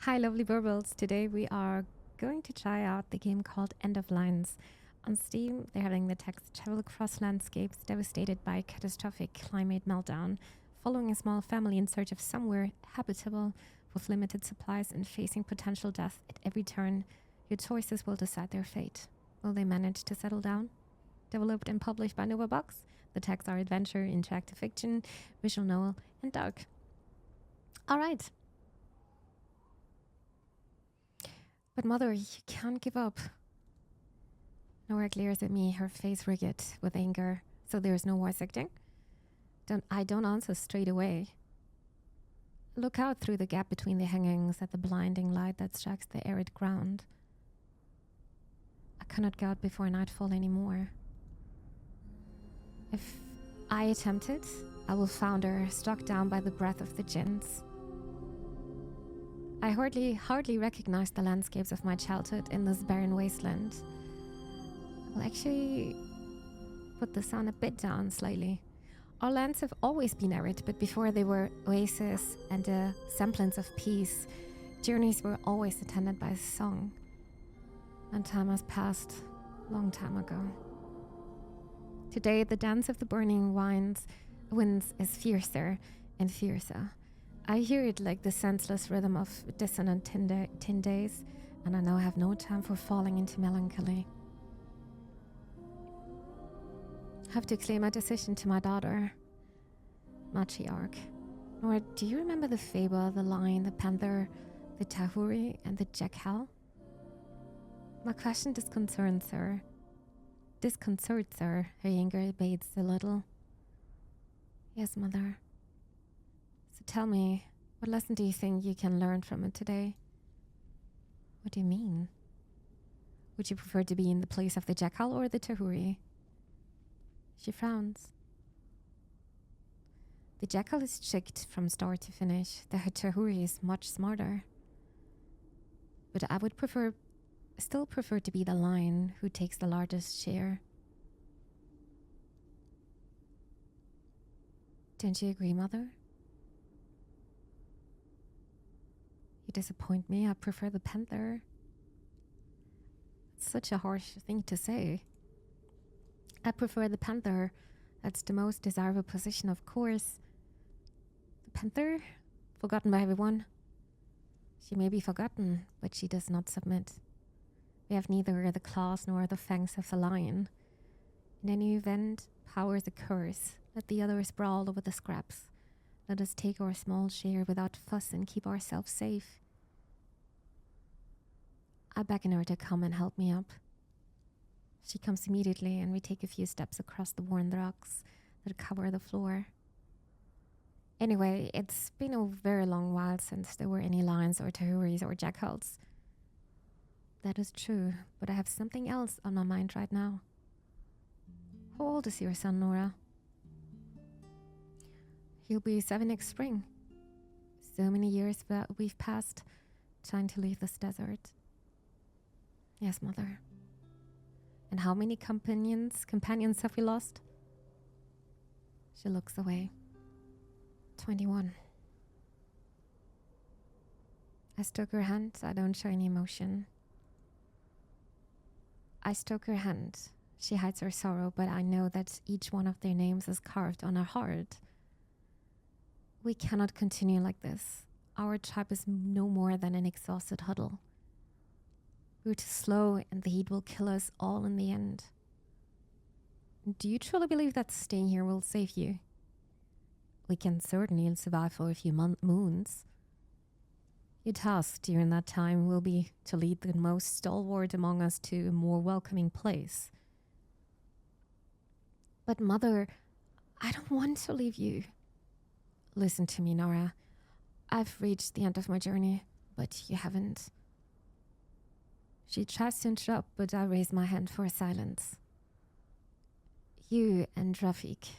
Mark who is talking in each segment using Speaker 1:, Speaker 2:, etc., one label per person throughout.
Speaker 1: Hi, lovely burbles. Today we are going to try out the game called End of Lines. On Steam, they're having the text travel across landscapes devastated by catastrophic climate meltdown, following a small family in search of somewhere habitable with limited supplies and facing potential death at every turn. Your choices will decide their fate. Will they manage to settle down? Developed and published by Nova Box, the texts are adventure, interactive fiction, visual novel, and dark. All right. But mother, you can't give up. Nora glares at me, her face rigid with anger. So there's no voice acting? I don't answer straight away. Look out through the gap between the hangings at the blinding light that strikes the arid ground. I cannot go out before nightfall anymore. If I attempt it, I will founder, struck down by the breath of the jinns. I hardly recognize the landscapes of my childhood in this barren wasteland. I'll actually put the sound a bit down slightly. Our lands have always been arid, but before they were oases and a semblance of peace, journeys were always attended by song. And time has passed, long time ago. Today, the dance of the burning winds is fiercer and fiercer. I hear it like the senseless rhythm of dissonant tin days, and I now have no time for falling into melancholy. I have to explain my decision to my daughter, matriarch. Nora, do you remember the fable, the lion, the panther, the tahuri, and the jackal? My question disconcerts her. Her anger abates a little. Yes, mother. So tell me, what lesson do you think you can learn from it today? What do you mean? Would you prefer to be in the place of the jackal or the tahuri? She frowns. The jackal is tricked from start to finish. The tahuri is much smarter. But I would still prefer to be the lion who takes the largest share. Don't you agree, mother? You disappoint me. I prefer the panther. It's such a harsh thing to say. I prefer the panther. That's the most desirable position, of course. The panther? Forgotten by everyone. She may be forgotten, but she does not submit. We have neither the claws nor the fangs of the lion. In any event, power is a curse. Let the others brawl over the scraps. Let us take our small share without fuss and keep ourselves safe. I beckon her to come and help me up. She comes immediately, and we take a few steps across the worn rocks that cover the floor. Anyway, it's been a very long while since there were any lions or tahuris or jackals. That is true, but I have something else on my mind right now. How old is your son, Nora? He'll be 7 next spring. So many years that we've passed trying to leave this desert. Yes, mother. And how many companions have we lost? She looks away. 21. I stroke her hand. I don't show any emotion. I stroke her hand. She hides her sorrow, but I know that each one of their names is carved on her heart. We cannot continue like this. Our tribe is no more than an exhausted huddle. We're too slow, and the heat will kill us all in the end. Do you truly believe that staying here will save you? We can certainly survive for a few moons. Your task during that time will be to lead the most stalwart among us to a more welcoming place. But mother, I don't want to leave you. Listen to me, Nora. I've reached the end of my journey, but you haven't. She tries to interrupt, but I raise my hand for silence. You and Rafik,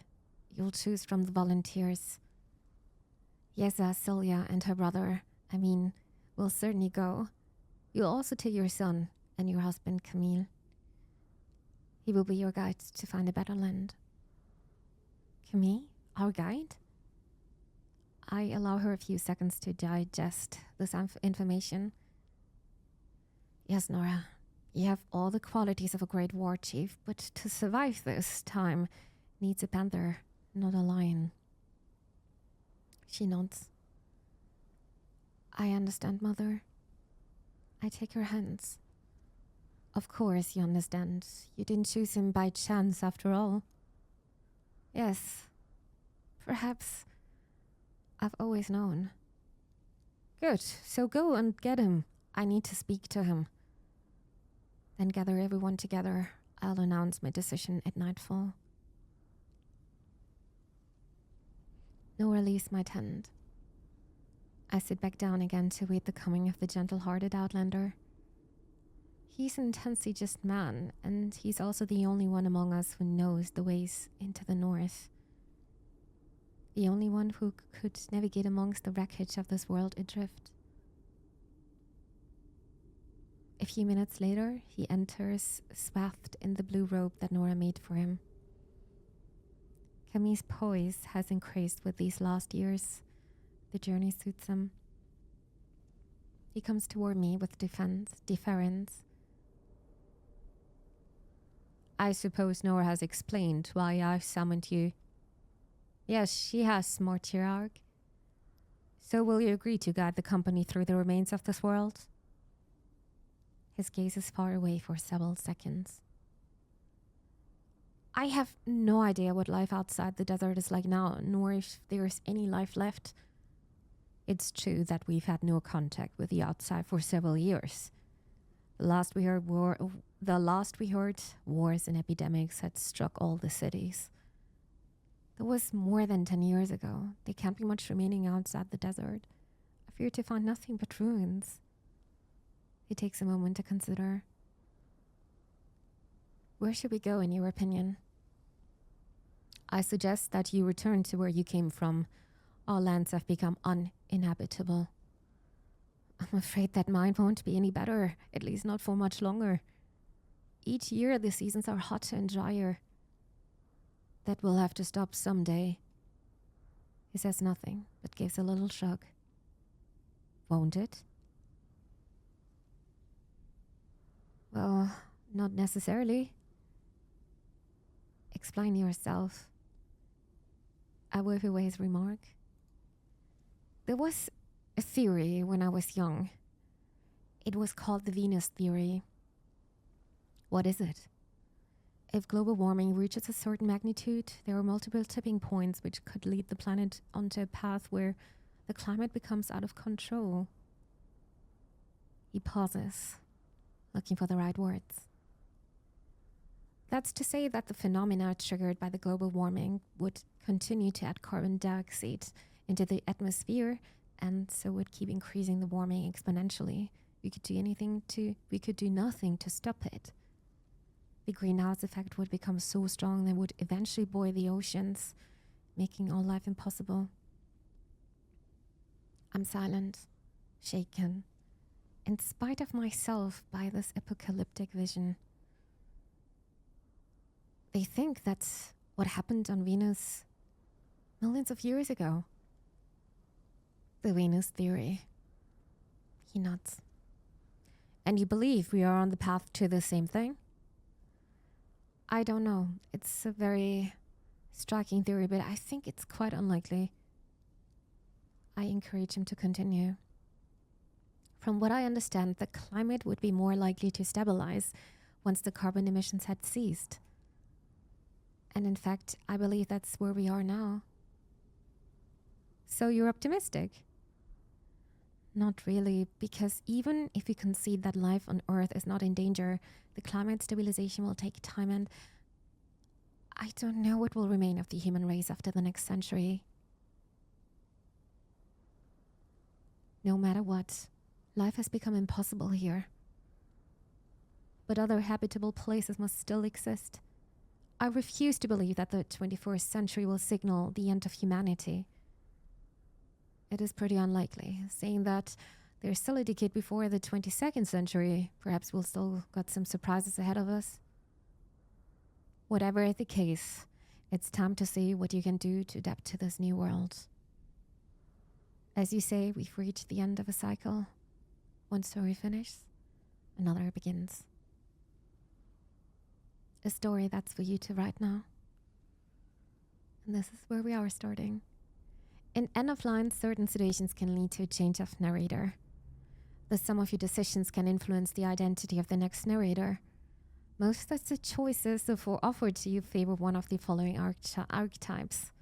Speaker 1: you'll choose from the volunteers. Yeza, Celia, and her brother, will certainly go. You'll also take your son and your husband, Camille. He will be your guide to find a better land. Camille? Our guide? I allow her a few seconds to digest this information. Yes, Nora, you have all the qualities of a great war chief, but to survive this time needs a panther, not a lion. She nods. I understand, Mother. I take her hands. Of course you understand. You didn't choose him by chance after all. Yes, perhaps I've always known. Good, so go and get him. I need to speak to him. Then gather everyone together. I'll announce my decision at nightfall. Nora leaves my tent. I sit back down again to wait the coming of the gentle-hearted outlander. He's an intensely just man, and he's also the only one among us who knows the ways into the north. The only one who could navigate amongst the wreckage of this world adrift. A few minutes later, he enters, swathed in the blue robe that Nora made for him. Camille's poise has increased with these last years. The journey suits him. He comes toward me with deference. I suppose Nora has explained why I've summoned you. Yes, she has, Mortiarch. So will you agree to guide the company through the remains of this world? His gaze is far away for several seconds. I have no idea what life outside the desert is like now, nor if there's any life left. It's true that we've had no contact with the outside for several years. The last we heard, wars and epidemics had struck all the cities. That was more than 10 years ago. There can't be much remaining outside the desert. I fear to find nothing but ruins. He takes a moment to consider. Where should we go, in your opinion? I suggest that you return to where you came from. Our lands have become uninhabitable. I'm afraid that mine won't be any better, at least not for much longer. Each year the seasons are hotter and drier. That will have to stop someday. He says nothing, but gives a little shrug. Won't it? Well, not necessarily. Explain yourself. I wave away his remark. There was a theory when I was young. It was called the Venus theory. What is it? If global warming reaches a certain magnitude, there are multiple tipping points which could lead the planet onto a path where the climate becomes out of control. He pauses, looking for the right words. That's to say that the phenomena triggered by the global warming would continue to add carbon dioxide into the atmosphere, and so would keep increasing the warming exponentially. We could do nothing to stop it. The greenhouse effect would become so strong that it would eventually boil the oceans, making all life impossible. I'm silent, shaken, in spite of myself, by this apocalyptic vision. They think that's what happened on Venus millions of years ago. The Venus theory. He nods. And you believe we are on the path to the same thing? I don't know. It's a very striking theory, but I think it's quite unlikely. I encourage him to continue. From what I understand, the climate would be more likely to stabilize once the carbon emissions had ceased. And in fact, I believe that's where we are now. So you're optimistic? Not really, because even if we concede that life on Earth is not in danger, the climate stabilization will take time, and I don't know what will remain of the human race after the next century. No matter what, life has become impossible here. But other habitable places must still exist. I refuse to believe that the 21st century will signal the end of humanity. It is pretty unlikely, saying that there's still a decade before the 22nd century. Perhaps we'll still got some surprises ahead of us. Whatever the case, it's time to see what you can do to adapt to this new world. As you say, we've reached the end of a cycle. One story finishes, another begins. A story that's for you to write now. And this is where we are starting. In end of line, certain situations can lead to a change of narrator. The sum of your decisions can influence the identity of the next narrator. Most of the choices therefore offered to you favor one of the following archetypes.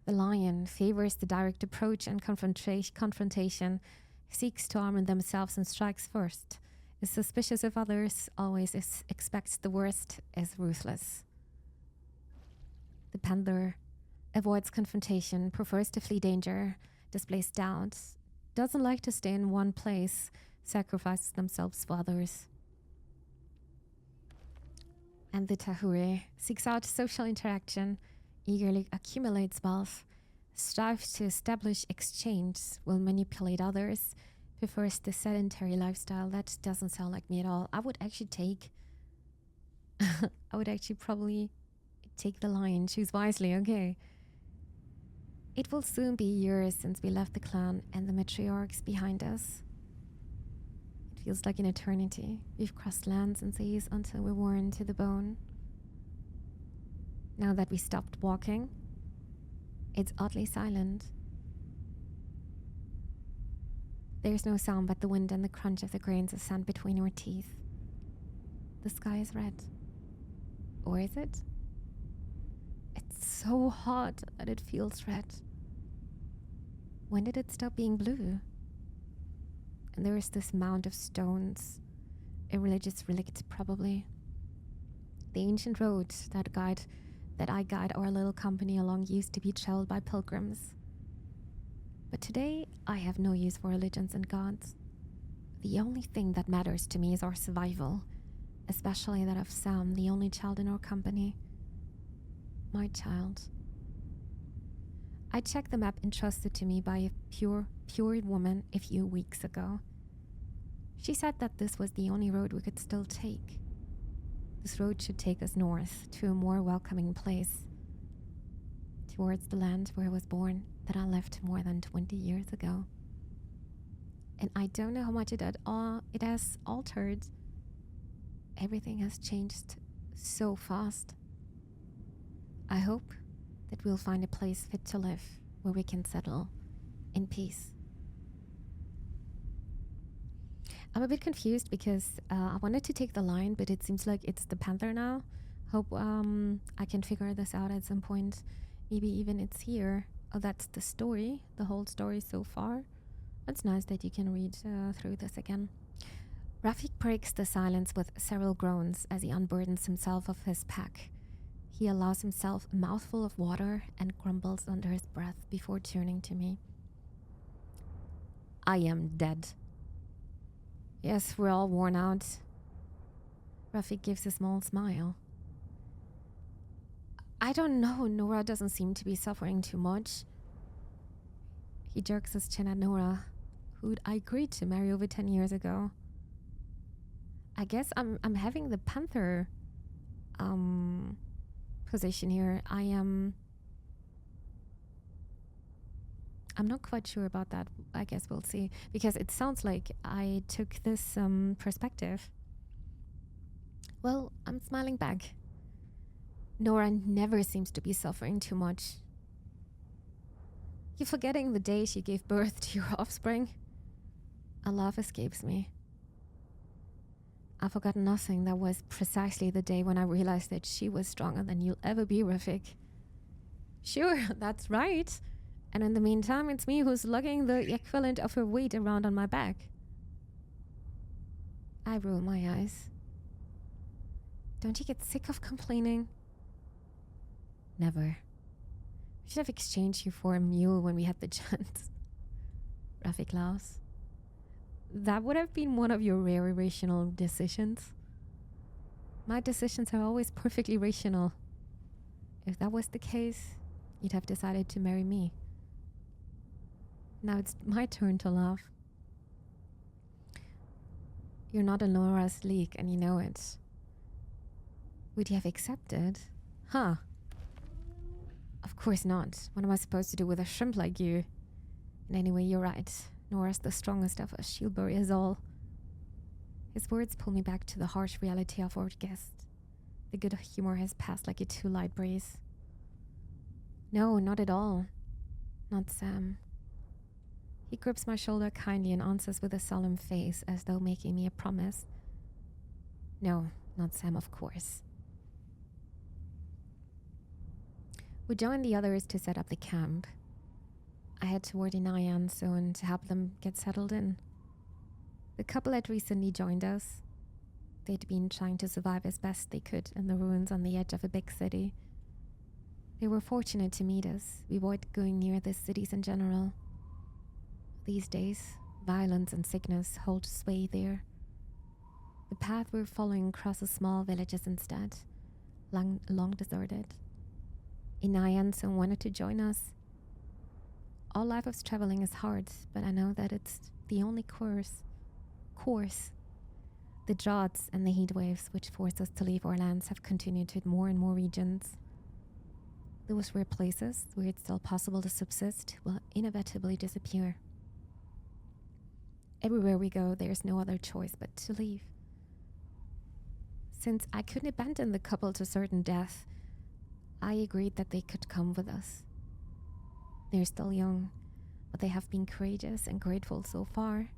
Speaker 1: The lion favors the direct approach and confrontation, seeks to armor themselves and strikes first, is suspicious of others, always expects the worst, is ruthless. The panther avoids confrontation, prefers to flee danger, displays doubt, doesn't like to stay in one place, sacrifices themselves for others. And the Tahure seeks out social interaction, eagerly accumulates wealth, strives to establish exchange, will manipulate others, prefers the sedentary lifestyle. That doesn't sound like me at all. I would actually probably take the lion, choose wisely, okay. It will soon be years since we left the clan and the matriarchs behind us. It feels like an eternity. We've crossed lands and seas until we're worn to the bone. Now that we stopped walking, it's oddly silent. There's no sound but the wind and the crunch of the grains of sand between our teeth. The sky is red. Or is it? It's so hot that it feels red. When did it stop being blue? And there is this mound of stones, a religious relic probably. The ancient road that I guide our little company along used to be traveled by pilgrims. But today I have no use for religions and gods. The only thing that matters to me is our survival, especially that of Sam, the only child in our company. My child. I checked the map entrusted to me by a pure woman a few weeks ago. She said that this was the only road we could still take. This road should take us north to a more welcoming place, towards the land where I was born, that I left more than 20 years ago. And I don't know how much it has altered. Everything has changed so fast. I hope that we'll find a place fit to live, where we can settle in peace. I'm a bit confused because I wanted to take the lion, but it seems like it's the panther now. Hope I can figure this out at some point. Maybe even it's here. Oh, that's the story, the whole story so far. It's nice that you can read through this again. Rafik breaks the silence with several groans as he unburdens himself of his pack. He allows himself a mouthful of water and grumbles under his breath before turning to me. I am dead. Yes, we're all worn out. Rafik gives a small smile. I don't know, Nora doesn't seem to be suffering too much. He jerks his chin at Nora, who'd I agreed to marry over 10 years ago. I guess I'm having the panther position here. I'm not quite sure about that. I guess we'll see, because it sounds like I took this perspective. Well, I'm smiling back. Nora never seems to be suffering too much. You're forgetting the day she gave birth to your offspring. A laugh escapes me. I forgot nothing. That was precisely the day when I realized that she was stronger than you'll ever be, Rafik. Sure, that's right. And in the meantime, it's me who's lugging the equivalent of her weight around on my back. I roll my eyes. Don't you get sick of complaining? Never. We should have exchanged you for a mule when we had the chance. Rafik laughs. That would have been one of your rare irrational decisions. My decisions are always perfectly rational. If that was the case, you'd have decided to marry me. Now it's my turn to laugh. You're not in Nora's league and you know it. Would you have accepted? Huh. Of course not. What am I supposed to do with a shrimp like you? And anyway, you're right. Nora's the strongest of us. She'll bury us all. His words pull me back to the harsh reality of our guest. The good humor has passed like a too light breeze. No, not at all. Not Sam. He grips my shoulder kindly and answers with a solemn face, as though making me a promise. No, not Sam, of course. We join the others to set up the camp. I head toward Inayan soon to help them get settled in. The couple had recently joined us. They'd been trying to survive as best they could in the ruins on the edge of a big city. They were fortunate to meet us. We avoid going near the cities in general. These days, violence and sickness hold sway there. The path we're following crosses small villages instead, long deserted. Inayan soon wanted to join us. All life of traveling is hard, but I know that it's the only course. The droughts and the heat waves which force us to leave our lands have continued to more and more regions. Those rare places where it's still possible to subsist will inevitably disappear. Everywhere we go, there's no other choice but to leave. Since I couldn't abandon the couple to certain death, I agreed that they could come with us. They're still young, but they have been courageous and grateful so far.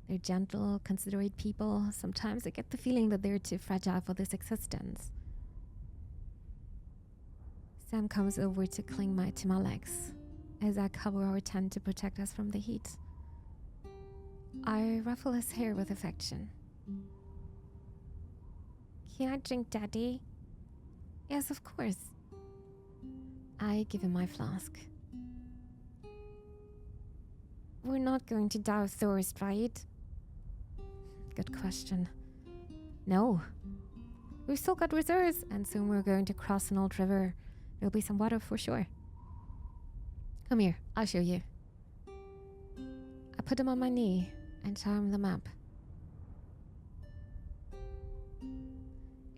Speaker 1: They're gentle, considerate people. Sometimes I get the feeling that they're too fragile for this existence. Sam comes over to cling to my legs as I cover our tent to protect us from the heat. I ruffle his hair with affection. Can I drink, Daddy? Yes, of course. I give him my flask. We're not going to die of thirst, right? Good question. No. We've still got reserves, and soon we're going to cross an old river. There'll be some water for sure. Come here, I'll show you. I put him on my knee and show him the map.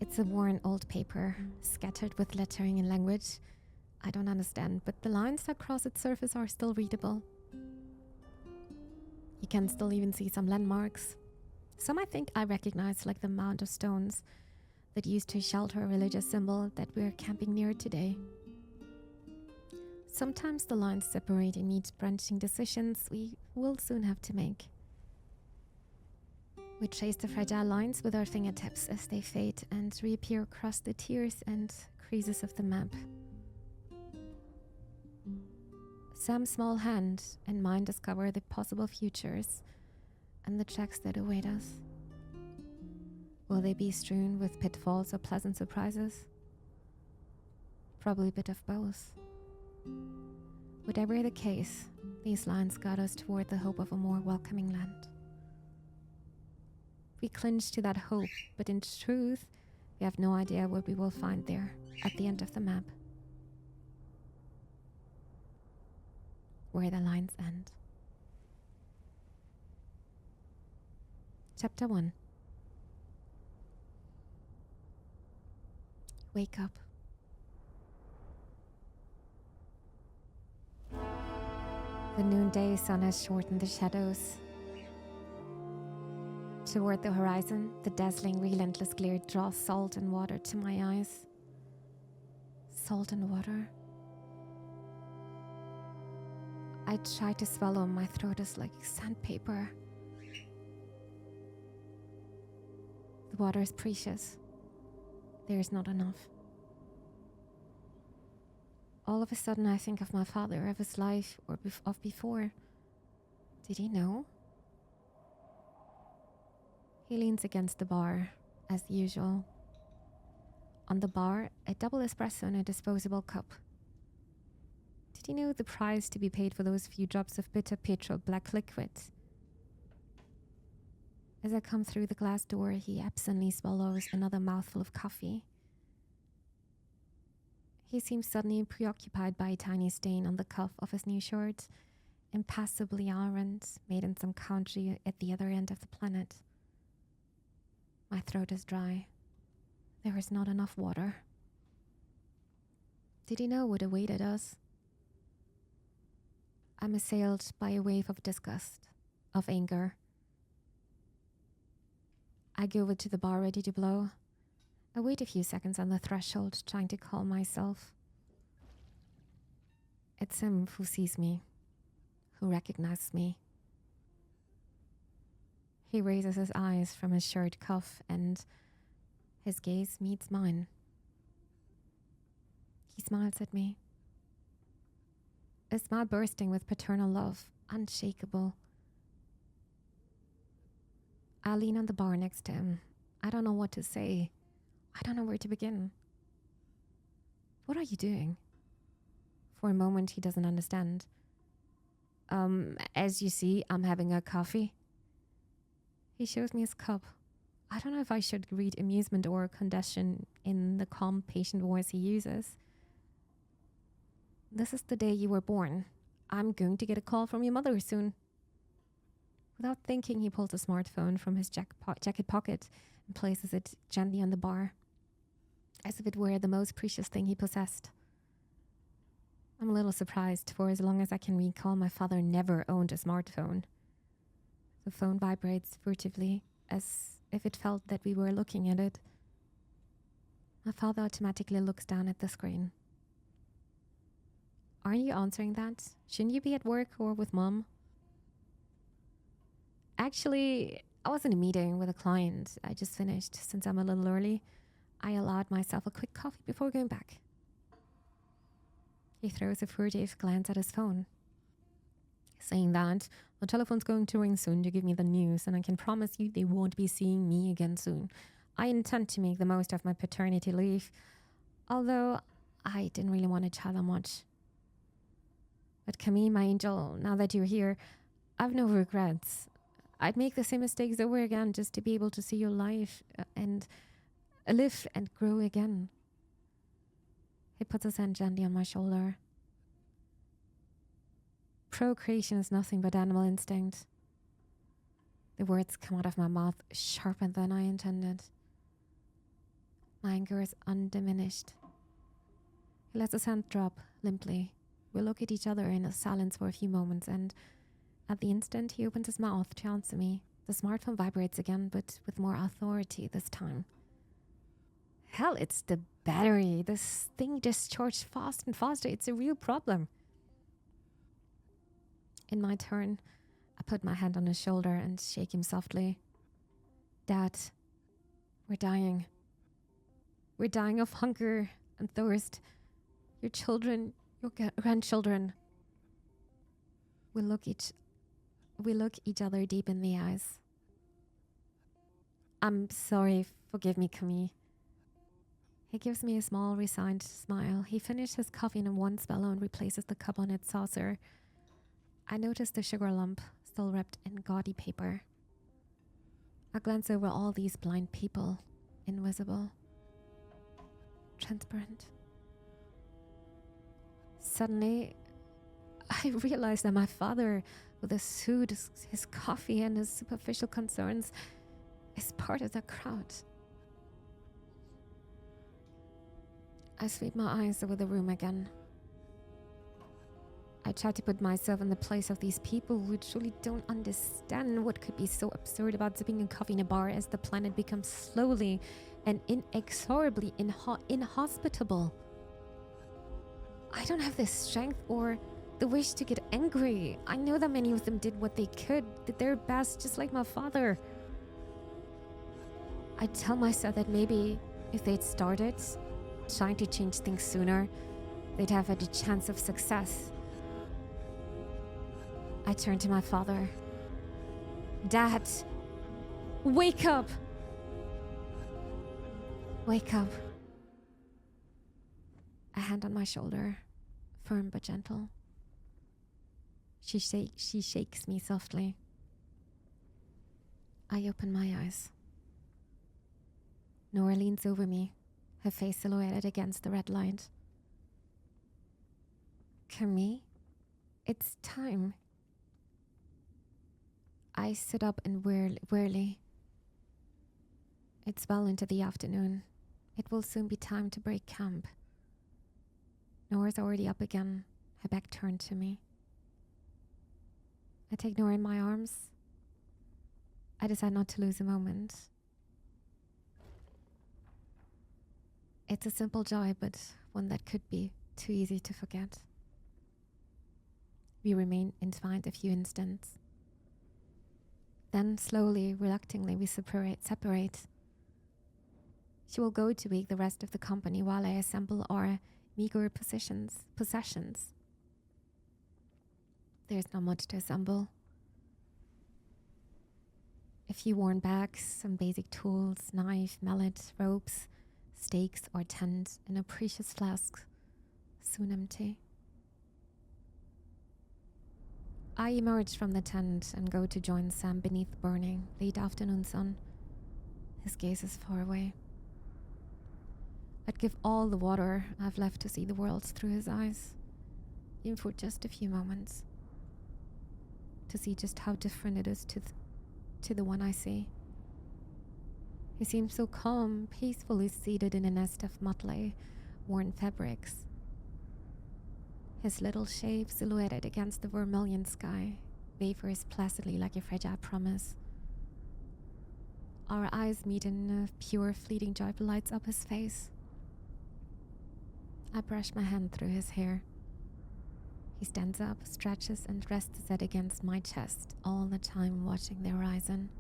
Speaker 1: It's a worn old paper, scattered with lettering and language I don't understand, but the lines that cross its surface are still readable. You can still even see some landmarks. Some I think I recognize, like the mound of stones that used to shelter a religious symbol that we're camping near today. Sometimes the lines separate and meet branching decisions we will soon have to make. We trace the fragile lines with our fingertips as they fade and reappear across the tears and creases of the map. Sam's small hand and mine discover the possible futures and the tracks that await us. Will they be strewn with pitfalls or pleasant surprises? Probably a bit of both. Whatever the case, these lines guide us toward the hope of a more welcoming land. We cling to that hope, but in truth, we have no idea what we will find there at the end of the map. Where the lines end. Chapter 1. Wake up. The noonday sun has shortened the shadows. Toward the horizon, the dazzling, relentless glare draws salt and water to my eyes. Salt and water. I try to swallow, my throat is like sandpaper. The water is precious. There is not enough. All of a sudden I think of my father, of his life, or of before. Did he know? He leans against the bar, as usual. On the bar, a double espresso in a disposable cup. Did he know the price to be paid for those few drops of bitter petrol black liquid? As I come through the glass door, he absently swallows another mouthful of coffee. He seems suddenly preoccupied by a tiny stain on the cuff of his new shirt, impassably errant, made in some country at the other end of the planet. My throat is dry. There is not enough water. Did he know what awaited us? I'm assailed by a wave of disgust, of anger. I go over to the bar ready to blow. I wait a few seconds on the threshold, trying to calm myself. It's him who sees me, who recognizes me. He raises his eyes from his shirt cuff and his gaze meets mine. He smiles at me. A smile bursting with paternal love, unshakable. I lean on the bar next to him. I don't know what to say. I don't know where to begin. What are you doing? For a moment, he doesn't understand. As you see, I'm having a coffee. He shows me his cup. I don't know if I should read amusement or congestion in the calm, patient voice he uses. This is the day you were born. I'm going to get a call from your mother soon. Without thinking, he pulls a smartphone from his jacket pocket and places it gently on the bar, as if it were the most precious thing he possessed. I'm a little surprised, for as long as I can recall, my father never owned a smartphone. The phone vibrates furtively, as if it felt that we were looking at it. My father automatically looks down at the screen. Aren't you answering that? Shouldn't you be at work or with Mom? Actually, I was in a meeting with a client. I just finished. Since I'm a little early, I allowed myself a quick coffee before going back. He throws a furtive glance at his phone. Saying that, the telephone's going to ring soon to give me the news, and I can promise you they won't be seeing me again soon. I intend to make the most of my paternity leave, although I didn't really want to tell them much. But Camille, my angel, now that you're here, I've no regrets. I'd make the same mistakes over again just to be able to see your life and live and grow again. He puts his hand gently on my shoulder. Procreation is nothing but animal instinct. The words come out of my mouth sharper than I intended. My anger is undiminished. He lets his hand drop limply. We look at each other in a silence for a few moments, and at the instant he opens his mouth to answer me. The smartphone vibrates again, but with more authority this time. Hell, it's the battery. This thing discharges fast and faster. It's a real problem. In my turn, I put my hand on his shoulder and shake him softly. Dad, we're dying. We're dying of hunger and thirst. Your children, your grandchildren. We look each other deep in the eyes. I'm sorry, forgive me, Camille. He gives me a small, resigned smile. He finished his coffee in one swallow and replaces the cup on its saucer. I notice the sugar lump, still wrapped in gaudy paper. I glance over all these blind people, invisible, transparent. Suddenly, I realize that my father, with his suit, his coffee, and his superficial concerns, is part of the crowd. I sweep my eyes over the room again. I try to put myself in the place of these people who truly don't understand what could be so absurd about sipping a coffee in a bar as the planet becomes slowly and inexorably inhospitable. I don't have the strength or the wish to get angry. I know that many of them did what they could, did their best, just like my father. I tell myself that maybe if they'd started trying to change things sooner, they'd have had a chance of success. I turn to my father. Dad, wake up! Wake up. A hand on my shoulder, firm but gentle. She shakes me softly. I open my eyes. Nora leans over me, her face silhouetted against the red light. Camille, it's time. I sit up and wearily. It's well into the afternoon. It will soon be time to break camp. Nora's already up again, her back turned to me. I take Nora in my arms. I decide not to lose a moment. It's a simple joy, but one that could be too easy to forget. We remain entwined a few instants. Then, slowly, reluctantly, we separate. She will go to wake the rest of the company while I assemble our meager possessions. There's not much to assemble. A few worn bags, some basic tools, knife, mallet, ropes, stakes or tent, and a precious flask, soon empty. I emerge from the tent and go to join Sam beneath the burning, late afternoon sun. His gaze is far away. I'd give all the water I've left to see the world through his eyes, even for just a few moments, to see just how different it is to the one I see. He seems so calm, peacefully seated in a nest of motley, worn fabrics. His little shape silhouetted against the vermilion sky wavers placidly like a fragile promise. Our eyes meet and a pure, fleeting joy lights up his face. I brush my hand through his hair. He stands up, stretches, and rests his head against my chest, all the time watching the horizon.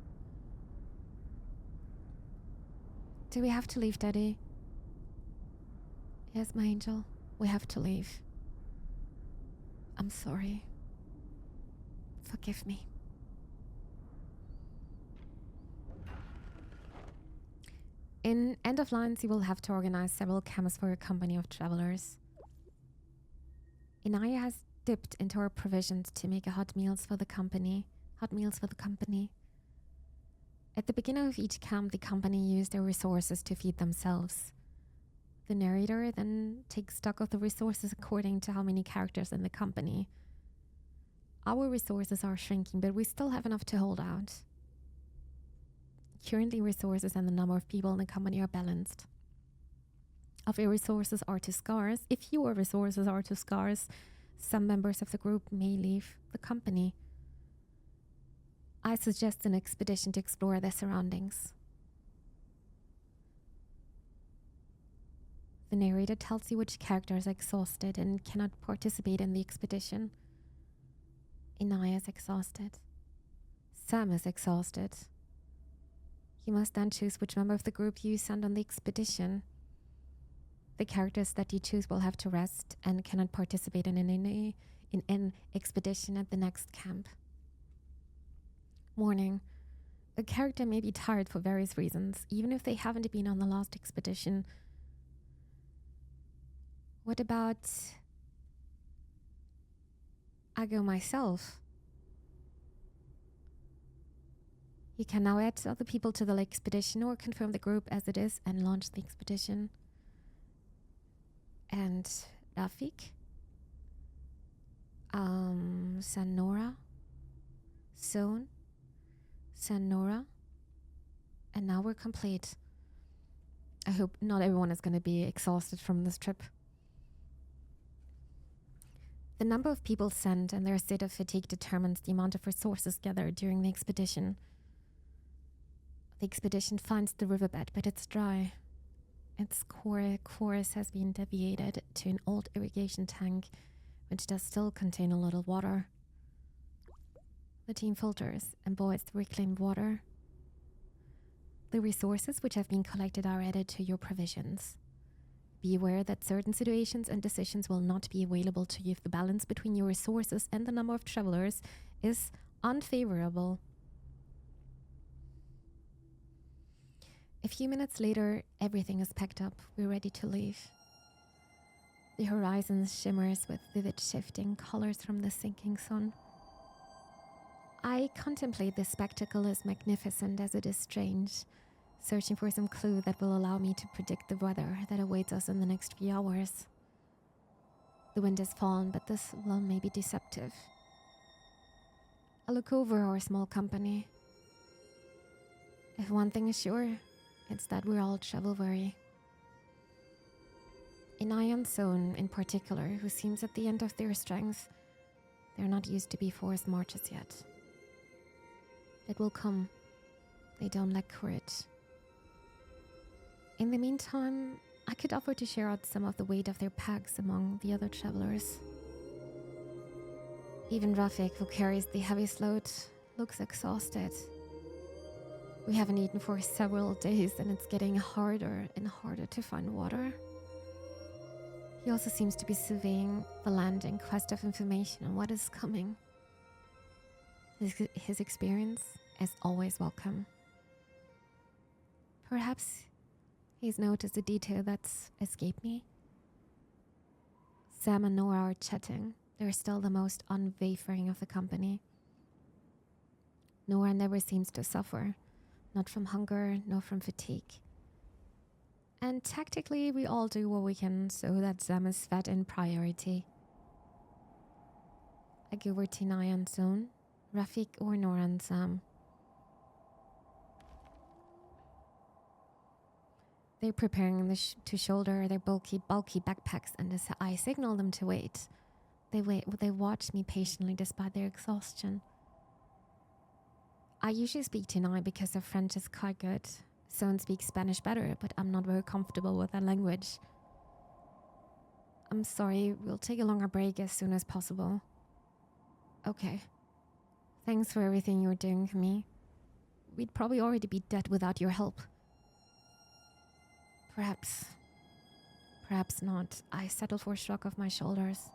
Speaker 1: Do we have to leave, Daddy? Yes, my angel, we have to leave. I'm sorry. Forgive me. In End of Lines, you will have to organize several camps for a company of travelers. Inaya has dipped into her provisions to make hot meals for the company. At the beginning of each camp, the company used their resources to feed themselves. The narrator then takes stock of the resources according to how many characters in the company. Our resources are shrinking, but we still have enough to hold out. Currently, resources and the number of people in the company are balanced. If your resources are too scarce, some members of the group may leave the company. I suggest an expedition to explore their surroundings. The narrator tells you which characters are exhausted and cannot participate in the expedition. Inaya is exhausted. Sam is exhausted. You must then choose which member of the group you send on the expedition. The characters that you choose will have to rest and cannot participate in an expedition at the next camp. Warning. A character may be tired for various reasons, even if they haven't been on the last expedition. What about I go myself? You can now add other people to the expedition or confirm the group as it is and launch the expedition. And Rafik, Sanora, Zone, Sanora, and now we're complete. I hope not everyone is going to be exhausted from this trip. The number of people sent and their state of fatigue determines the amount of resources gathered during the expedition. The expedition finds the riverbed, but it's dry. Its course has been deviated to an old irrigation tank, which does still contain a little water. The team filters and boils the reclaimed water. The resources which have been collected are added to your provisions. Be aware that certain situations and decisions will not be available to you if the balance between your resources and the number of travelers is unfavorable. A few minutes later, everything is packed up. We're ready to leave. The horizon shimmers with vivid shifting colors from the sinking sun. I contemplate this spectacle as magnificent as it is strange, searching for some clue that will allow me to predict the weather that awaits us in the next few hours. The wind has fallen, but this lull may be deceptive. I look over our small company. If one thing is sure, it's that we're all travel weary. In Ion Zone in particular, who seems at the end of their strength, they're not used to be forced marches yet. It will come. They don't lack courage. In the meantime, I could offer to share out some of the weight of their packs among the other travelers. Even Rafik, who carries the heaviest load, looks exhausted. We haven't eaten for several days and it's getting harder and harder to find water. He also seems to be surveying the land in quest of information on what is coming. His experience is always welcome. Perhaps he's noticed a detail that's escaped me. Sam and Nora are chatting. They're still the most unwavering of the company. Nora never seems to suffer, not from hunger, nor from fatigue. And tactically, we all do what we can so that Sam is fed in priority. I go over to Ion Zone, Rafik or Nora and Sam. They're preparing to shoulder their bulky backpacks, and as I signal them to wait, they watch me patiently despite their exhaustion. I usually speak to Nai because their French is quite good. Someone speaks Spanish better, but I'm not very comfortable with that language. I'm sorry, we'll take a longer break as soon as possible. Okay. Thanks for everything you're doing for me. We'd probably already be dead without your help. Perhaps not. I settle for a shrug of my shoulders.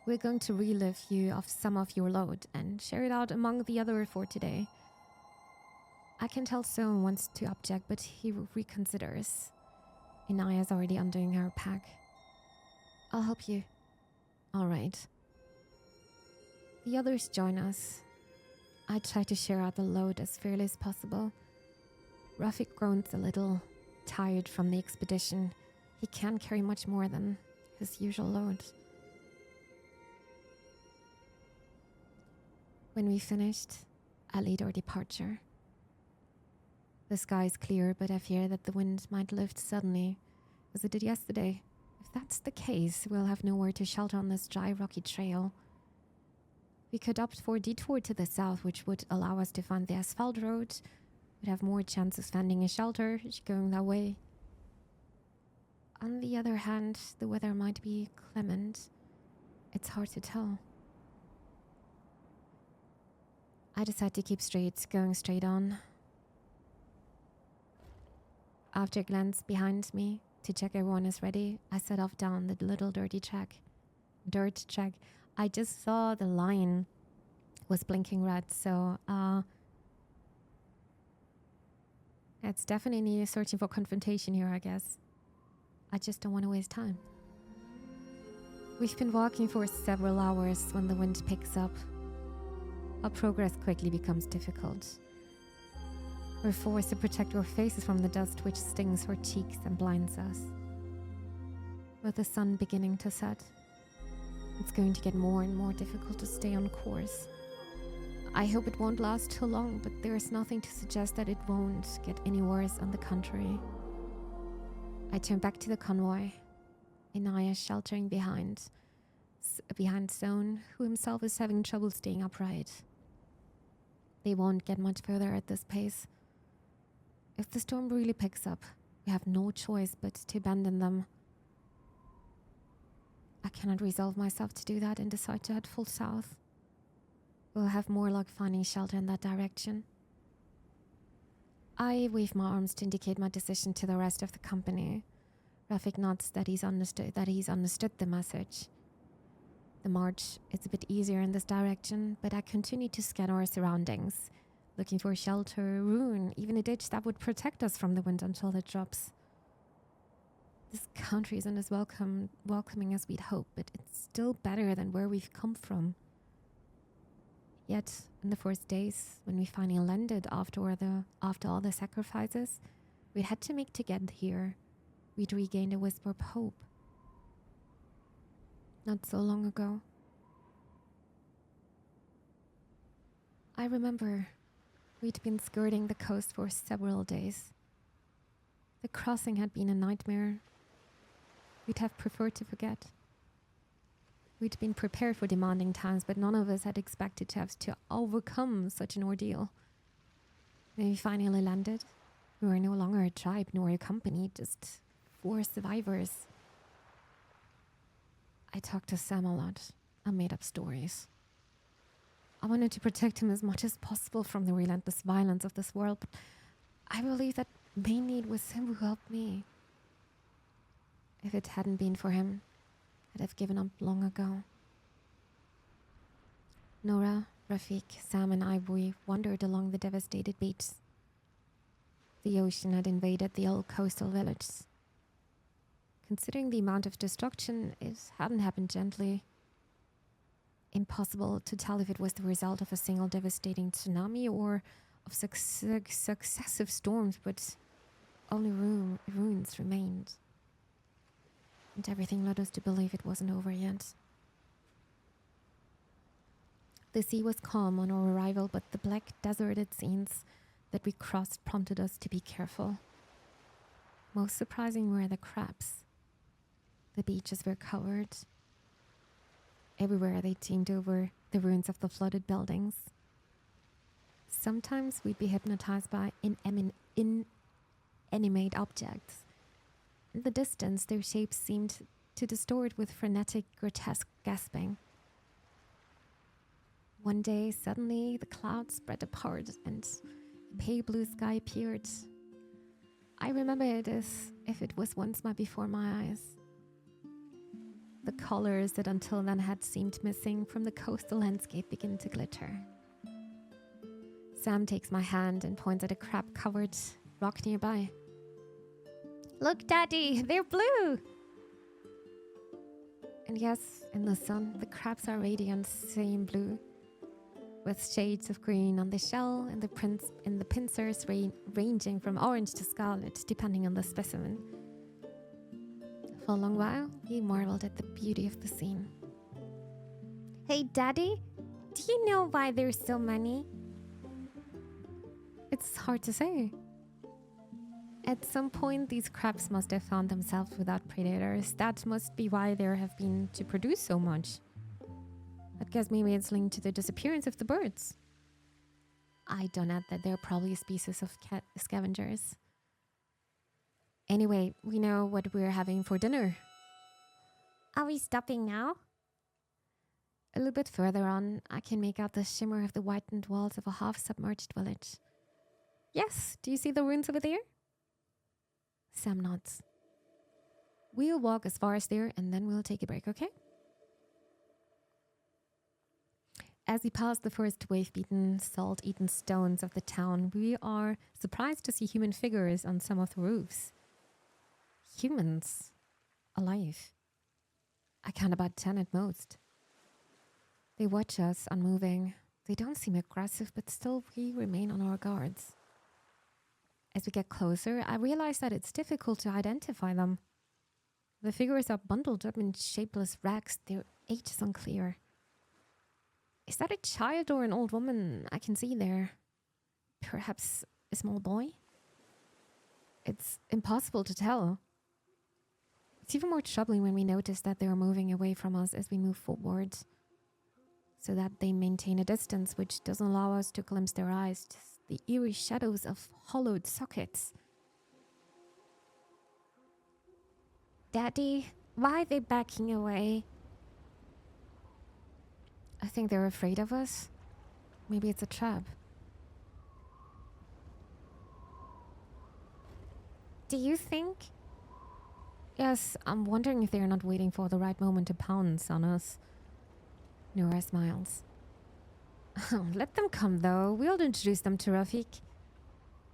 Speaker 1: We're going to relieve you of some of your load and share it out among the other for today. I can tell Sohn wants to object, but he reconsiders. Inaya's already undoing her pack. I'll help you. All right. The others join us. I try to share out the load as fairly as possible. Rafik groans a little, tired from the expedition. He can't carry much more than his usual load. When we finished, I lead our departure. The sky is clear, but I fear that the wind might lift suddenly, as it did yesterday. If that's the case, we'll have nowhere to shelter on this dry, rocky trail. We could opt for a detour to the south, which would allow us to find the asphalt road. We'd have more chance of finding a shelter going that way. On the other hand, the weather might be clement. It's hard to tell. I decide to keep going straight on. After a glance behind me to check everyone is ready, I set off down the little dirt track. I just saw the line was blinking red, so it's definitely searching for confrontation here, I guess. I just don't want to waste time. We've been walking for several hours when the wind picks up. Our progress quickly becomes difficult. We're forced to protect our faces from the dust which stings our cheeks and blinds us. With the sun beginning to set, it's going to get more and more difficult to stay on course. I hope it won't last too long, but there is nothing to suggest that it won't get any worse. On the contrary. I turn back to the convoy. Inaya sheltering behind Zone, who himself is having trouble staying upright. They won't get much further at this pace. If the storm really picks up, we have no choice but to abandon them. I cannot resolve myself to do that and decide to head full south. We'll have more luck finding shelter in that direction. I wave my arms to indicate my decision to the rest of the company. Rafik nods that he's understood the message. The march is a bit easier in this direction, but I continue to scan our surroundings, looking for shelter, ruin, even a ditch that would protect us from the wind until it drops. This country isn't as welcoming as we'd hope, but it's still better than where we've come from. Yet, in the first days, when we finally landed after all the sacrifices we had to make to get here, we'd regained a whisper of hope. Not so long ago. I remember we'd been skirting the coast for several days. The crossing had been a nightmare, We'd have preferred to forget. We'd been prepared for demanding times, but none of us had expected to have to overcome such an ordeal. When we finally landed, we were no longer a tribe nor a company, just 4 survivors. I talked to Sam a lot. I made up stories. I wanted to protect him as much as possible from the relentless violence of this world, but I believe that mainly it was him who helped me. If it hadn't been for him, I'd have given up long ago. Nora, Rafik, Sam and I, we wandered along the devastated beach. The ocean had invaded the old coastal village. Considering the amount of destruction, it hadn't happened gently. Impossible to tell if it was the result of a single devastating tsunami or of successive storms, but only ruins remained. And everything led us to believe it wasn't over yet. The sea was calm on our arrival, but the black, deserted scenes that we crossed prompted us to be careful. Most surprising were the crabs. The beaches were covered. Everywhere they teemed over the ruins of the flooded buildings. Sometimes we'd be hypnotized by inanimate objects. In the distance, their shapes seemed to distort with frenetic, grotesque gasping. One day, suddenly, the clouds spread apart and a pale blue sky appeared. I remember it as if it was once before my eyes. The colors that until then had seemed missing from the coastal landscape begin to glitter. Sam takes my hand and points at a crab-covered rock nearby. "Look, Daddy, they're blue!" And yes, in the sun, the crabs are radiant same blue, with shades of green on the shell and the pincers ranging from orange to scarlet, depending on the specimen. For a long while, we marveled at the beauty of the scene. "Hey, Daddy, do you know why there's so many?" It's hard to say. At some point, these crabs must have found themselves without predators. That must be why there have been to produce so much. I guess maybe it's linked to the disappearance of the birds. I don't add that they're probably a species of scavengers. Anyway, we know what we're having for dinner. Are we stopping now? A little bit further on, I can make out the shimmer of the whitened walls of a half-submerged village. Yes, do you see the ruins over there? Sam nods. We'll walk as far as there and then we'll take a break, okay? As we pass the first wave-beaten, salt-eaten stones of the town, we are surprised to see human figures on some of the roofs. Humans. Alive. I count about 10 at most. They watch us, unmoving. They don't seem aggressive, but still we remain on our guards. As we get closer, I realize that it's difficult to identify them. The figures are bundled up in shapeless rags. Their age is unclear. Is that a child or an old woman I can see there? Perhaps a small boy? It's impossible to tell. It's even more troubling when we notice that they are moving away from us as we move forward, so that they maintain a distance which doesn't allow us to glimpse their eyes, just the eerie shadows of hollowed sockets. Daddy, why are they backing away? I think they're afraid of us. Maybe it's a trap. Do you think? Yes, I'm wondering if they're not waiting for the right moment to pounce on us. Nora smiles. Let them come, though. We'll introduce them to Rafik.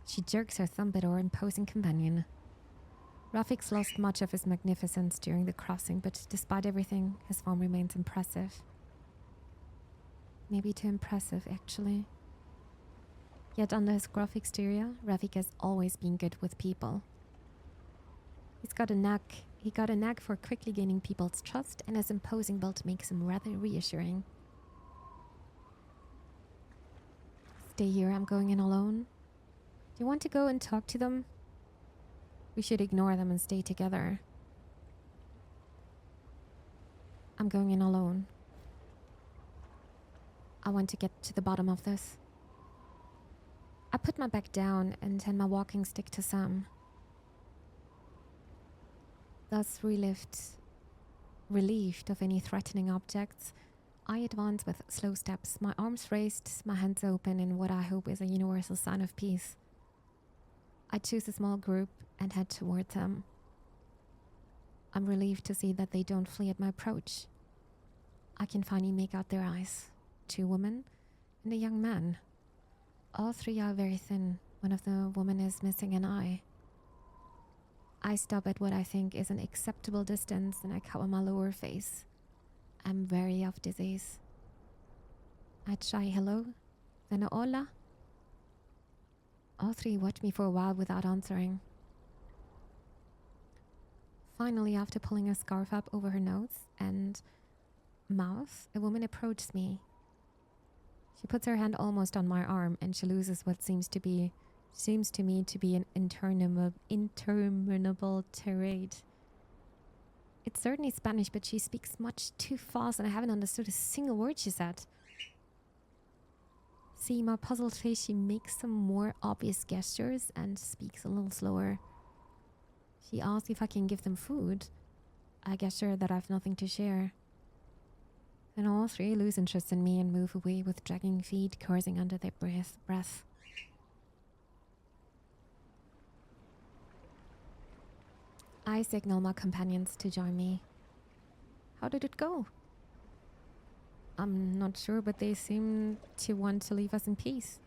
Speaker 1: She jerks her thumb at our imposing companion. Rafik's lost much of his magnificence during the crossing, but despite everything, his form remains impressive. Maybe too impressive, actually. Yet under his gruff exterior, Rafik has always been good with people. He got a knack for quickly gaining people's trust, and his imposing build makes him rather reassuring. Stay here, I'm going in alone. Do you want to go and talk to them? We should ignore them and stay together. I'm going in alone. I want to get to the bottom of this. I put my bag down and hand my walking stick to Sam. Thus relieved of any threatening objects, I advance with slow steps, my arms raised, my hands open in what I hope is a universal sign of peace. I choose a small group and head toward them. I'm relieved to see that they don't flee at my approach. I can finally make out their eyes. 2 women and a young man. All 3 are very thin. One of the women is missing an eye. I stop at what I think is an acceptable distance and I cover my lower face. I'm wary of disease. I try hello, then a hola. All 3 watch me for a while without answering. Finally, after pulling a scarf up over her nose and mouth, a woman approaches me. She puts her hand almost on my arm and she loses what seems to me to be an interminable tirade. It's certainly Spanish, but she speaks much too fast and I haven't understood a single word she said. See my puzzled face, she makes some more obvious gestures and speaks a little slower. She asks if I can give them food. I gesture that I've nothing to share. Then all 3 lose interest in me and move away with dragging feet, cursing under their breath. I signal my companions to join me. How did it go? I'm not sure, but they seem to want to leave us in peace.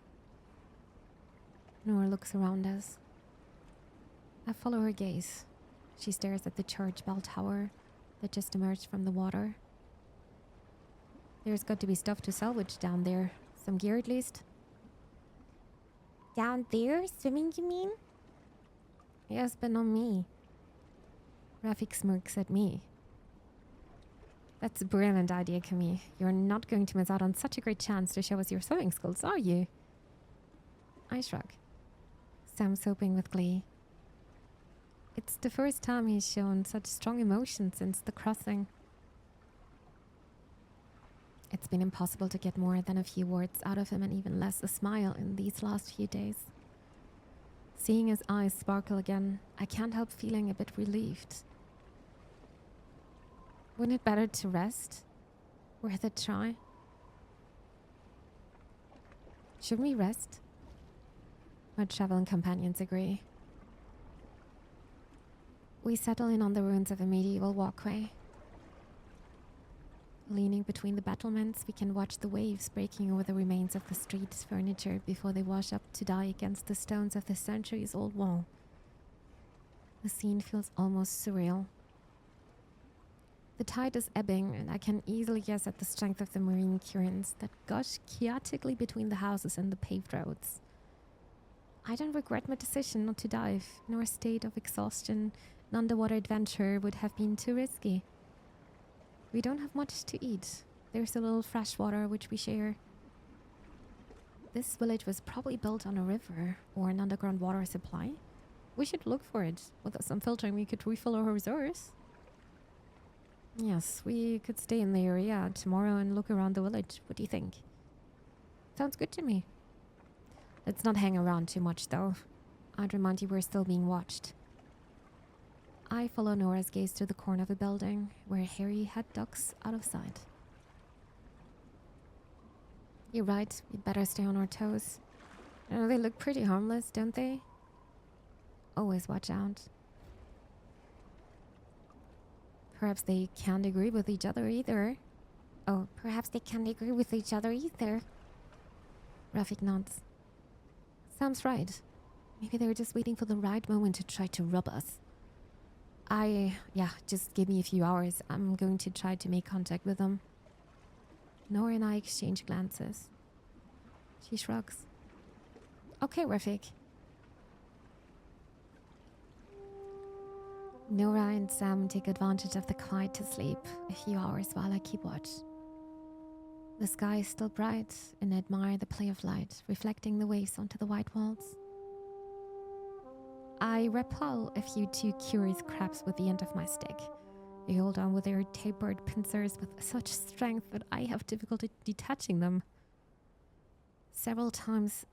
Speaker 1: Nora looks around us. I follow her gaze. She stares at the church bell tower that just emerged from the water. There's got to be stuff to salvage down there. Some gear at least. Down there? Swimming, you mean? Yes, but not me. Rafik smirks at me. That's a brilliant idea, Camille. You're not going to miss out on such a great chance to show us your swimming skills, are you? I shrug. Sam's hoping with glee. It's the first time he's shown such strong emotion since the crossing. It's been impossible to get more than a few words out of him and even less a smile in these last few days. Seeing his eyes sparkle again, I can't help feeling a bit relieved. Wouldn't it better to rest? Worth a try? Should we rest? My traveling companions agree. We settle in on the ruins of a medieval walkway. Leaning between the battlements, we can watch the waves breaking over the remains of the street furniture before they wash up to die against the stones of the centuries-old wall. The scene feels almost surreal. The tide is ebbing, and I can easily guess at the strength of the marine currents that gush chaotically between the houses and the paved roads. I don't regret my decision not to dive, nor a state of exhaustion. An underwater adventure would have been too risky. We don't have much to eat. There's a little fresh water which we share. This village was probably built on a river or an underground water supply. We should look for it. With some filtering, we could refill our reserves. Yes, we could stay in the area tomorrow and look around the village. What do you think? Sounds good to me. Let's not hang around too much, though. I'd remind you we're still being watched. I follow Nora's gaze to the corner of a building where Harry had ducks out of sight. You're right, we'd better stay on our toes. They look pretty harmless, don't they? Always watch out. Perhaps they can't agree with each other either. Oh, perhaps they can't agree with each other either. Rafik nods. Sam's right. Maybe they're just waiting for the right moment to try to rob us. Just give me a few hours. I'm going to try to make contact with them. Nora and I exchange glances. She shrugs. Okay, Rafik. Nora and Sam take advantage of the quiet to sleep a few hours while I keep watch. The sky is still bright and I admire the play of light reflecting the waves onto the white walls. I repel a few too curious crabs with the end of my stick, They hold on with their tapered pincers with such strength that I have difficulty detaching them. Several times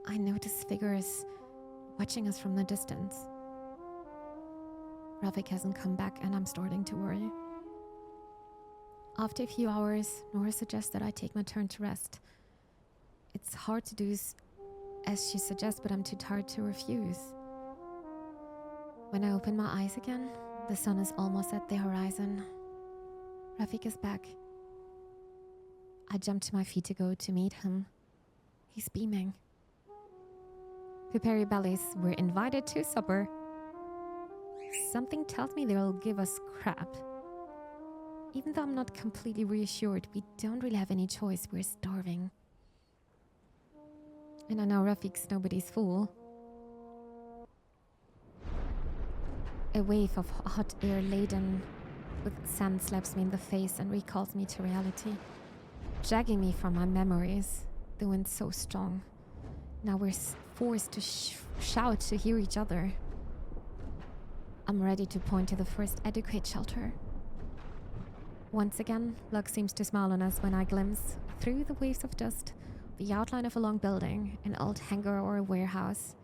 Speaker 1: I notice figures watching us from the distance. Rafik hasn't come back and I'm starting to worry. After a few hours, Nora suggests that I take my turn to rest. It's hard to do as she suggests, but I'm too tired to refuse. When I open my eyes again, the sun is almost at the horizon. Rafik is back. I jump to my feet to go to meet him. He's beaming. Prepare your bellies, we're invited to supper. Something tells me they'll give us crap. Even though I'm not completely reassured, we don't really have any choice, we're starving. And I know Rafik's nobody's fool. A wave of hot air laden with sand slaps me in the face and recalls me to reality, dragging me from my memories. The wind's so strong. Now we're forced to shout to hear each other. I'm ready to point to the first adequate shelter. Once again, luck seems to smile on us when I glimpse, through the waves of dust, the outline of a long building, an old hangar or a warehouse.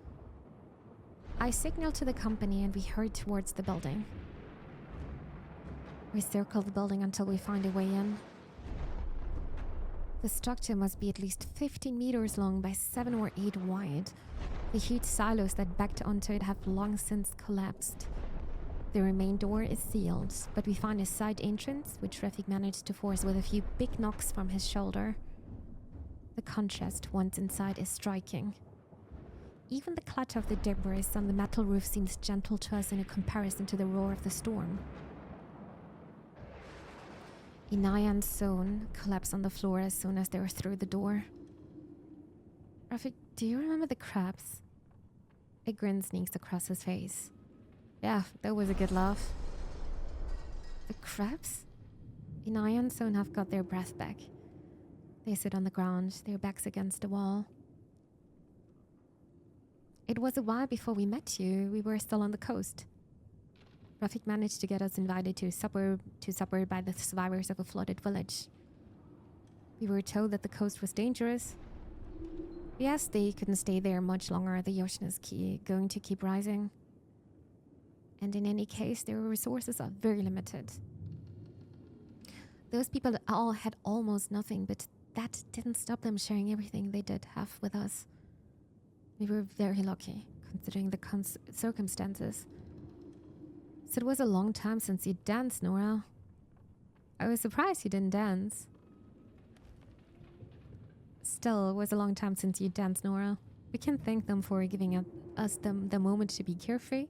Speaker 1: I signal to the company and we hurry towards the building. We circle the building until we find a way in. The structure must be at least 15 meters long by 7 or 8 wide. The huge silos that backed onto it have long since collapsed. The main door is sealed, but we find a side entrance, which Rafik managed to force with a few big knocks from his shoulder. The contrast once inside is striking. Even the clatter of the debris on the metal roof seems gentle to us in comparison to the roar of the storm. Inaya and Son collapse on the floor as soon as they are through the door. Rafik, do you remember the crabs? A grin sneaks across his face. Yeah, that was a good laugh. The crabs? Inaya and Son have got their breath back. They sit on the ground, their backs against the wall. It was a while before we met you. We were still on the coast. Rafik managed to get us invited to supper by the survivors of a flooded village. We were told that the coast was dangerous. Yes, they couldn't stay there much longer. The ocean is going to keep rising. And in any case, their resources are very limited. Those people all had almost nothing, but that didn't stop them sharing everything they did have with us. We were very lucky, considering the circumstances. So it was a long time since you danced, Nora. I was surprised you didn't dance. Still, it was a long time since you danced, Nora. We can thank them for giving us the moment to be carefree.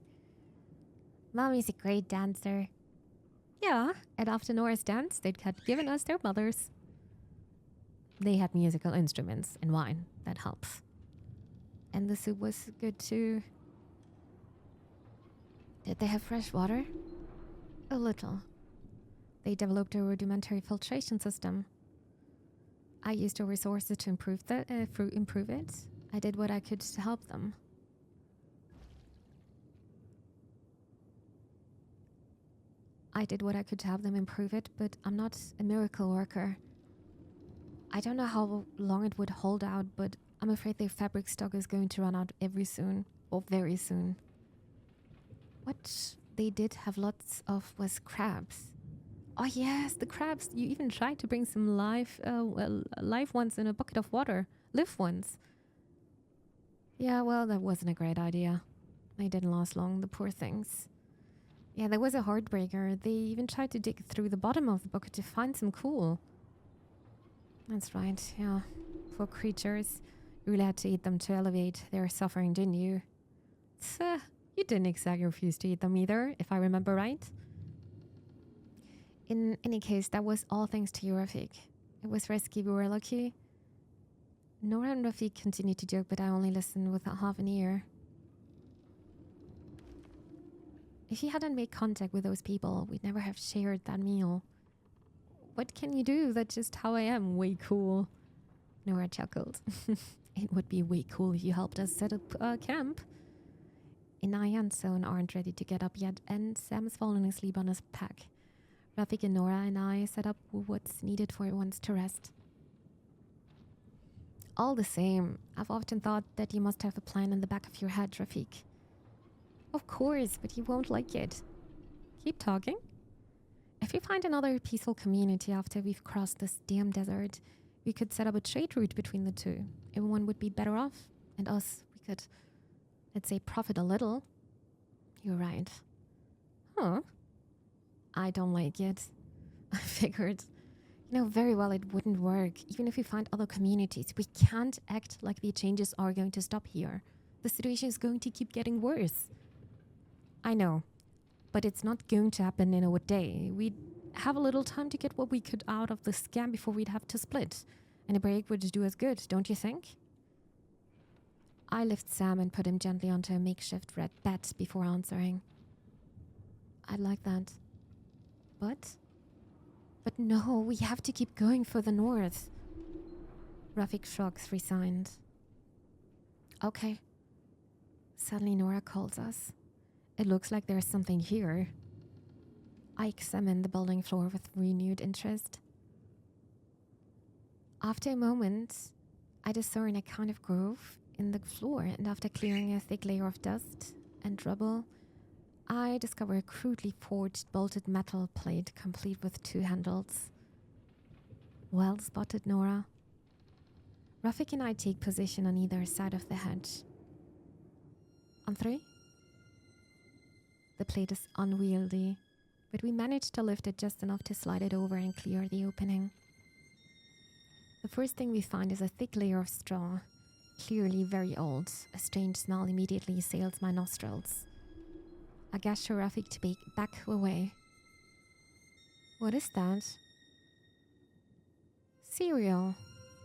Speaker 1: Mommy's a great dancer. Yeah, and after Nora's dance, they'd had given us their mothers. They had musical instruments and wine. That helps. And the soup was good too. Did they have fresh water? A little. They developed a rudimentary filtration system. I used our resources to improve it. I did what I could to help them. I did what I could to help them improve it, but I'm not a miracle worker. I don't know how long it would hold out, but I'm afraid their fabric stock is going to run out very soon. What they did have lots of was crabs. Oh yes, the crabs. You even tried to bring some live ones in a bucket of water. Live ones. Yeah, well, that wasn't a great idea. They didn't last long, the poor things. Yeah, that was a heartbreaker. They even tried to dig through the bottom of the bucket to find some coal. That's right, yeah. For creatures, you really had to eat them to elevate their suffering, didn't you? You didn't exactly refuse to eat them either, if I remember right. In any case, that was all thanks to you, Rafik. It was risky, we were lucky. Nora and Rafik continued to joke, but I only listened with half an ear. If you hadn't made contact with those people, we'd never have shared that meal. What can you do? That's just how I am. Way cool. Nora chuckled. It would be way cool if you helped us set up a camp. Inaya and Son aren't ready to get up yet, and Sam's fallen asleep on his pack. Rafik and Nora and I set up what's needed for once to rest. All the same, I've often thought that you must have a plan in the back of your head, Rafik. Of course, but you won't like it. Keep talking. If we find another peaceful community after we've crossed this damn desert, we could set up a trade route between the two. Everyone would be better off, and us, we could, let's say, profit a little. You're right. Huh? I don't like it. I figured. You know very well it wouldn't work, even if we find other communities. We can't act like the changes are going to stop here. The situation is going to keep getting worse. I know, but it's not going to happen in a day. We'd have a little time to get what we could out of the scam before we'd have to split. And a break would do us good, don't you think? I lift Sam and put him gently onto a makeshift red bed before answering. I'd like that. But no, we have to keep going further north. Rafik shrugs, resigned. Okay. Suddenly Nora calls us. It looks like there's something here. I examine the building floor with renewed interest. After a moment, I discern a kind of groove in the floor, and after clearing a thick layer of dust and rubble, I discover a crudely forged bolted metal plate complete with 2 handles. Well spotted, Nora. Rafik and I take position on either side of the hedge. On 3? The plate is unwieldy, but we manage to lift it just enough to slide it over and clear the opening. The first thing we find is a thick layer of straw, clearly very old. A strange smell immediately assails my nostrils. I gesture Rafik to back away. What is that? Cereal.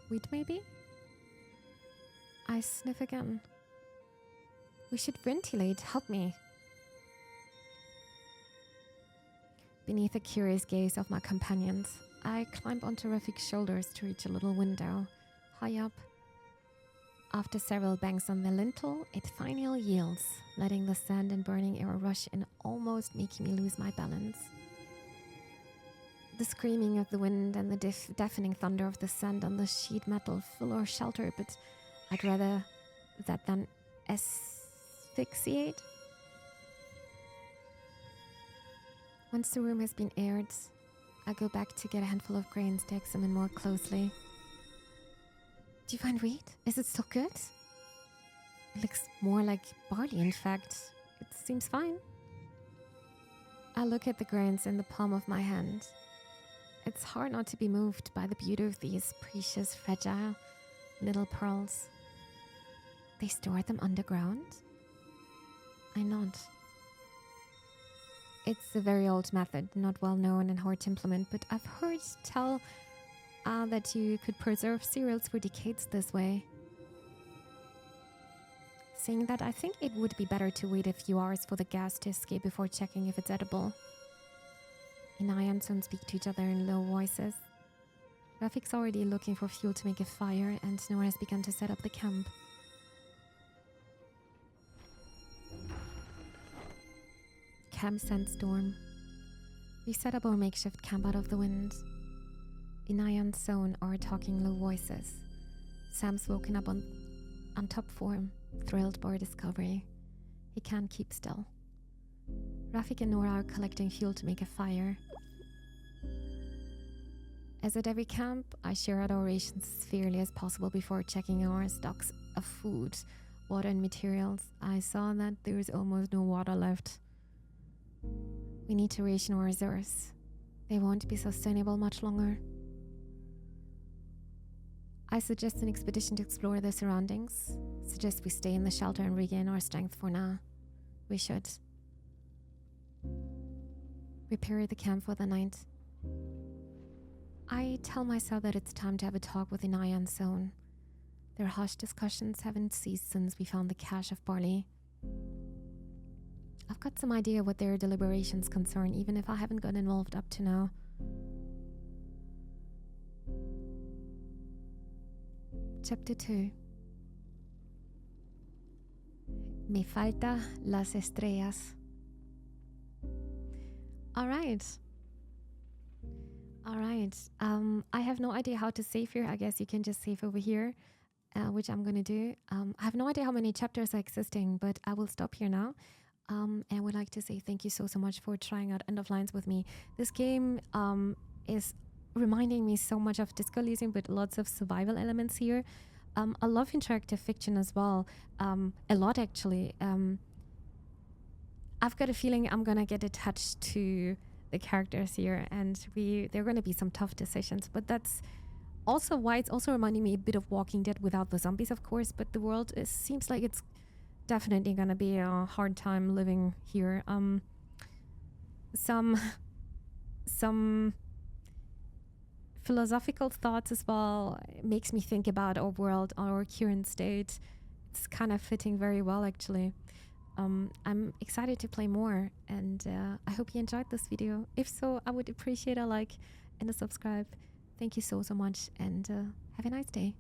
Speaker 1: Wheat, maybe? I sniff again. We should ventilate. Help me. Beneath the curious gaze of my companions, I climb onto Rafik's shoulders to reach a little window, high up. After several bangs on the lintel, it finally yields, letting the sand and burning air rush in, almost making me lose my balance. The screaming of the wind and the deafening thunder of the sand on the sheet metal fill our shelter, but I'd rather that than asphyxiate. Once the room has been aired, I go back to get a handful of grains to examine more closely. Do you find wheat? Is it still good? It looks more like barley, in fact. It seems fine. I look at the grains in the palm of my hand. It's hard not to be moved by the beauty of these precious, fragile little pearls. They store them underground? I nod. It's a very old method, not well known and hard to implement, but I've heard tell that you could preserve cereals for decades this way. Saying that, I think it would be better to wait a few hours for the gas to escape before checking if it's edible. Inaya and Sun speak to each other in low voices. Rafik's already looking for fuel to make a fire, and Nora has begun to set up the camp. Camp sandstorm. We set up our makeshift camp out of the wind. Inaya and Son are talking low voices. Sam's woken up on top form, thrilled by our discovery. He can't keep still. Rafik and Nora are collecting fuel to make a fire. As at every camp, I share out our rations as fairly as possible before checking our stocks of food, water and materials. I saw that there is almost no water left. We need to ration our reserves. They won't be sustainable much longer. I suggest an expedition to explore the surroundings. Suggest we stay in the shelter and regain our strength for now. We should. Prepare the camp for the night. I tell myself that it's time to have a talk with Inaya and Son. Their hushed discussions haven't ceased since we found the cache of barley. I've got some idea what their deliberations concern, even if I haven't got involved up to now. Chapter 2. Me falta las estrellas. Alright. All right. I have no idea how to save here. I guess you can just save over here, which I'm going to do. I have no idea how many chapters are existing, but I will stop here now. And would like to say thank you so much for trying out End of Lines with me. This game is reminding me so much of Disco Elysium, but lots of survival elements here. I love interactive fiction as well, a lot actually. I've got a feeling I'm gonna get attached to the characters here, and there are gonna be some tough decisions. But that's also why it's also reminding me a bit of Walking Dead without the zombies, of course. But the world seems like it's definitely gonna be a hard time living here. Some philosophical thoughts as well. It makes me think about our world, our current state. It's kind of fitting very well, actually. I'm excited to play more, and I hope you enjoyed this video. If so, I would appreciate a like and a subscribe. Thank you so much, and have a nice day.